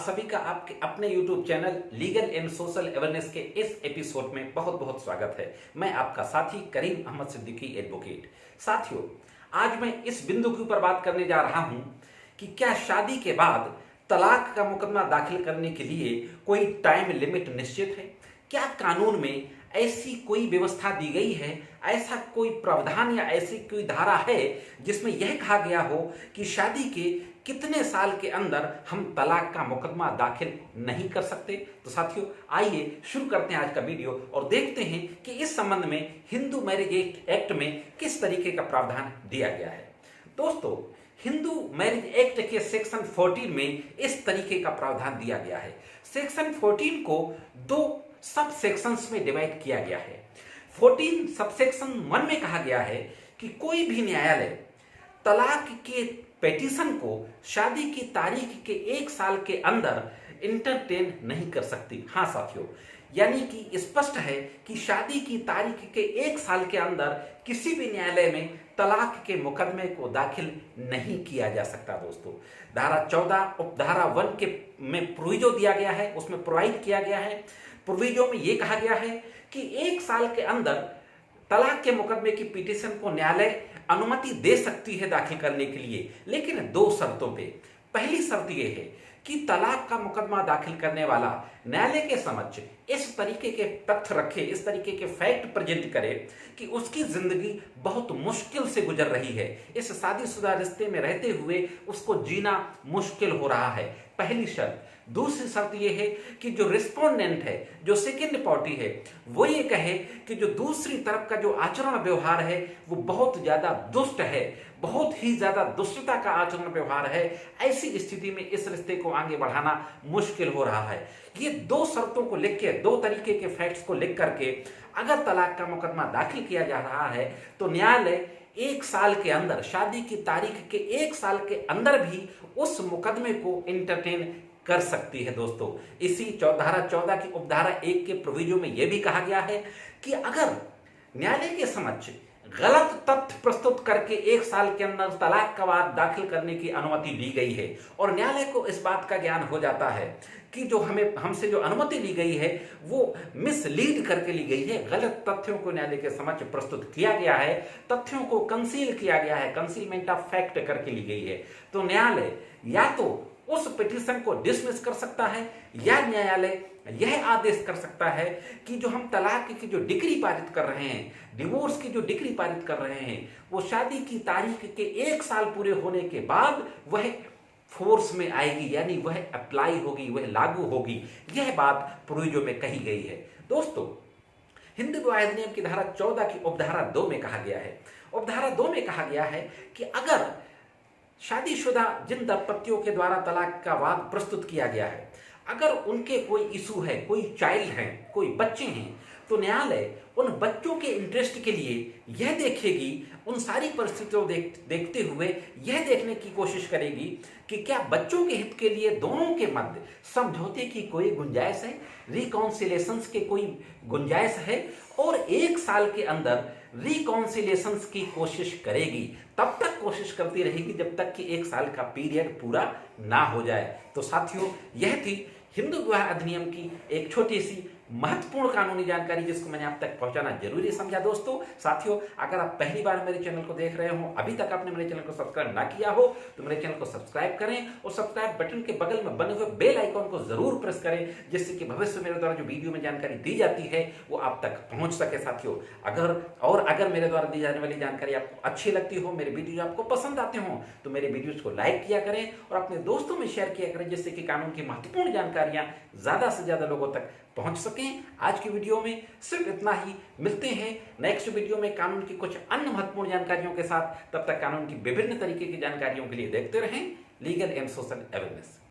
सभी का आपके अपने YouTube channel legal and social awareness के इस एपिसोड में बहुत बहुत स्वागत है। मैं आपका साथी करीम अहमद सिद्दीकी एडवोकेट। साथियों, आज मैं इस बिंदु के ऊपर बात करने जा रहा हूं कि क्या शादी के बाद तलाक का मुकदमा दाखिल करने के लिए कोई टाइम लिमिट निश्चित है? क्या कानून में ऐसी कोई व्यवस्था दी गई है, ऐसा कोई प्रावधान या ऐसी कोई धारा है जिसमें यह कहा गया हो कि शादी के कितने साल के अंदर हम तलाक का मुकदमा दाखिल नहीं कर सकते? तो साथियों, आइए शुरू करते हैं आज का वीडियो और देखते हैं कि इस संबंध में हिंदू मैरिज एक्ट में किस तरीके का प्रावधान दिया गया है। दोस्तों, हिंदू मैरिज एक्ट के सेक्शन 14 में इस तरीके का प्रावधान दिया गया है। सेक्शन 14 को दो सब सेक्शंस में डिवाइड किया गया है। 14 सबसेक्शन 1 में कहा गया है कि कोई भी न्यायालय तलाक के पेटिशन को शादी की तारीख के 1 साल के अंदर इंटरटेन नहीं कर सकती। हाँ साथियों, यानी कि स्पष्ट है कि शादी की तारीख के 1 साल के अंदर किसी भी न्यायालय में तलाक के मुकदमे को दाखिल नहीं किया जा सकता। दोस्तों, धारा 14 उपधारा 1 के में प्रोविजो दिया गया है, उसमें प्रोवाइड किया गया है। प्रोविजो में यह कहा गया है कि 1 साल के अंदर तलाक के मुकदमे की पिटीशन को न्यायालय अनुमति दे सकती है दाखिल करने के लिए, लेकिन 2 शर्तों पे। पहली शर्त यह है कि तलाक का मुकदमा दाखिल करने वाला न्यायालय के समक्ष इस तरीके के तथ्य रखे, इस तरीके के फैक्ट प्रेजेंट करे कि उसकी जिंदगी बहुत मुश्किल से गुजर रही है। इस शादीशुदा रिश्ते में रहते हुए उसको जीना मुश्किल हो रहा है, पहली शर्त। दूसरी शर्त यह है कि जो रिस्पोंडेंट है, जो सेकेंड पार्टी है, वो ये कहे कि जो दूसरी तरफ का जो आचरण व्यवहार है वो बहुत ज्यादा दुष्ट है, बहुत ही ज्यादा दुष्टता का आचरण व्यवहार है। ऐसी स्थिति में इस रिश्ते को आगे बढ़ाना मुश्किल हो रहा है। ये 2 शर्तों को लिख के, 2 तरीके के फैक्ट्स को लिख करके अगर तलाक का मुकदमा दाखिल किया जा रहा है तो न्यायालय 1 साल के अंदर, शादी की तारीख के 1 साल के अंदर भी उस मुकदमे को इंटरटेन कर सकती है। दोस्तों, इसी धारा 14 की उपधारा 1 के प्रोविजो में यह भी कहा गया है कि अगर न्यायालय के समक्ष गलत तथ्य प्रस्तुत करके 1 साल के अंदर तलाक का वाद दाखिल करने की अनुमति दी गई है और न्यायालय को इस बात का ज्ञान हो जाता है कि जो हमसे जो अनुमति ली गई है वो मिसलीड करके ली गई है, गलत तथ्यों को न्यायालय के समक्ष प्रस्तुत किया गया है, तथ्यों को कंसील किया गया है, कंसीलमेंट ऑफ फैक्ट करके ली गई है, तो न्यायालय या तो उस पिटीशन को डिसमिस कर सकता है या न्यायालय यह आदेश कर सकता है कि जो हम तलाक की जो डिक्री पारित कर रहे हैं, डिवोर्स की जो डिक्री पारित कर रहे हैं, वो शादी की तारीख के 1 साल पूरे होने के बाद वह फोर्स में आएगी, यानी वह अप्लाई होगी, वह लागू होगी। यह बात प्रोविजो में कही गई है। दोस्तों, हिंदू विवाह अधिनियम की धारा 14 की उपधारा 2 में कहा गया है, उपधारा 2 में कहा गया है कि अगर शादीशुदा जिन दंपतियों के द्वारा तलाक का वाद प्रस्तुत किया गया है, अगर उनके कोई इशू है, कोई चाइल्ड है, कोई बच्चे हैं, तो न्यायालय उन बच्चों के इंटरेस्ट के लिए यह देखेगी, उन सारी परिस्थितियों देखते हुए यह देखने की कोशिश करेगी कि क्या बच्चों के हित के लिए दोनों के मध्य समझौते की कोई गुंजाइश है, रिकॉन्सिलेशंस के कोई गुंजाइश है, और 1 साल के अंदर रिकॉन्सिलेशंस की कोशिश करेगी। तब तक कोशिश करती रहेगी जब तक कि 1 साल का पीरियड पूरा ना हो जाए। तो साथियों, यह थी हिंदू विवाह अधिनियम की एक छोटी सी महत्वपूर्ण कानूनी जानकारी जिसको मैंने आप तक पहुंचाना जरूरी समझा। दोस्तों, साथियों, अगर आप पहली बार मेरे चैनल को देख रहे हो, अभी तक आपने मेरे चैनल को सब्सक्राइब ना किया हो, तो मेरे चैनल को सब्सक्राइब करें और सब्सक्राइब बटन के बगल में बने हुए बेल आइकॉन को जरूर प्रेस करें, जिससे कि भविष्य मेरे द्वारा जो वीडियो में जानकारी दी जाती है वो आप तक पहुंच सके। साथियों, अगर मेरे द्वारा दी जाने वाली जानकारी आपको अच्छी लगती हो, मेरे वीडियो आपको पसंद आते हो, तो मेरे वीडियोज को लाइक किया करें और अपने दोस्तों में शेयर किया करें, जिससे कि कानून की महत्वपूर्ण जानकारियां ज्यादा से ज्यादा लोगों तक पहुंच सकें। आज की वीडियो में सिर्फ इतना ही। मिलते हैं नेक्स्ट वीडियो में कानून की कुछ अन्य महत्वपूर्ण जानकारियों के साथ। तब तक कानून की विभिन्न तरीके की जानकारियों के लिए देखते रहें लीगल एंड सोशल अवेयरनेस।